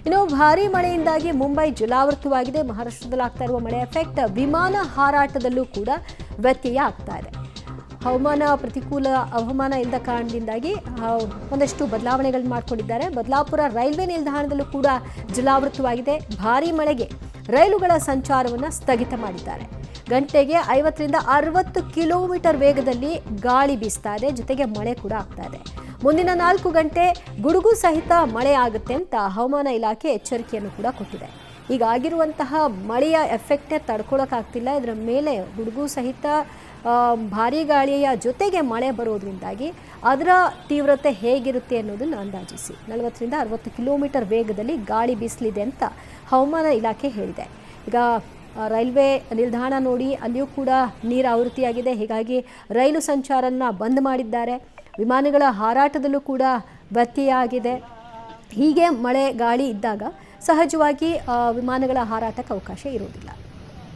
ಇನ್ನು ಭಾರೀ ಮಳೆಯಿಂದಾಗಿ ಮುಂಬೈ ಜಲಾವೃತವಾಗಿದೆ. ಮಹಾರಾಷ್ಟ್ರದಲ್ಲಿ ಆಗ್ತಾ ಇರುವ ಮಳೆ ಎಫೆಕ್ಟ್ ವಿಮಾನ ಹಾರಾಟದಲ್ಲೂ ಕೂಡ ವ್ಯತ್ಯಯ ಆಗ್ತಾ ಇದೆ. ಪ್ರತಿಕೂಲ ಹವಾಮಾನ ಇಲ್ಲದ ಕಾರಣದಿಂದಾಗಿ ಒಂದಷ್ಟು ಬದಲಾವಣೆಗಳನ್ನು ಮಾಡಿಕೊಂಡಿದ್ದಾರೆ. ಬದಲಾಪುರ ರೈಲ್ವೆ ನಿಲ್ದಾಣದಲ್ಲೂ ಕೂಡ ಜಲಾವೃತವಾಗಿದೆ. ಭಾರೀ ಮಳೆಗೆ ರೈಲುಗಳ ಸಂಚಾರವನ್ನು ಸ್ಥಗಿತ ಮಾಡಿದ್ದಾರೆ. ಗಂಟೆಗೆ 50ರಿಂದ 60 ಕಿಲೋಮೀಟರ್ ವೇಗದಲ್ಲಿ ಗಾಳಿ ಬೀಸ್ತಾ ಇದೆ. ಜೊತೆಗೆ ಮಳೆ ಕೂಡ ಆಗ್ತಾ ಇದೆ. ಮುಂದಿನ 4 ಗಂಟೆ ಗುಡುಗು ಸಹಿತ ಮಳೆ ಆಗುತ್ತೆ ಅಂತ ಹವಾಮಾನ ಇಲಾಖೆ ಎಚ್ಚರಿಕೆಯನ್ನು ಕೂಡ ಕೊಟ್ಟಿದೆ. ಈಗ ಆಗಿರುವಂತಹ ಮಳೆಯ ಎಫೆಕ್ಟೇ ತಡ್ಕೊಳಕ್ಕಾಗ್ತಿಲ್ಲ. ಇದರ ಮೇಲೆ ಗುಡುಗು ಸಹಿತ ಭಾರೀ ಗಾಳಿಯ ಜೊತೆಗೆ ಮಳೆ ಬರೋದ್ರಿಂದಾಗಿ ಅದರ ತೀವ್ರತೆ ಹೇಗಿರುತ್ತೆ ಅನ್ನೋದನ್ನು ಅಂದಾಜಿಸಿ 40ರಿಂದ 60 ಕಿಲೋಮೀಟರ್ ವೇಗದಲ್ಲಿ ಗಾಳಿ ಬೀಸಲಿದೆ ಅಂತ ಹವಾಮಾನ ಇಲಾಖೆ ಹೇಳಿದೆ. ಈಗ ರೈಲ್ವೆ ನಿಲ್ದಾಣ ನೋಡಿ, ಅಲ್ಲಿಯೂ ಕೂಡ ನೀರು ಆವೃತ್ತಿಯಾಗಿದೆ. ಹೀಗಾಗಿ ರೈಲು ಸಂಚಾರನ ಬಂದ್ ಮಾಡಿದ್ದಾರೆ. ವಿಮಾನಗಳ ಹಾರಾಟದಲ್ಲೂ ಕೂಡ ವ್ಯತ್ಯಯ ಆಗಿದೆ. ಹೀಗೆ ಮಳೆ ಗಾಳಿ ಇದ್ದಾಗ ಸಹಜವಾಗಿ ವಿಮಾನಗಳ ಹಾರಾಟಕ್ಕೆ ಅವಕಾಶ ಇರೋದಿಲ್ಲ.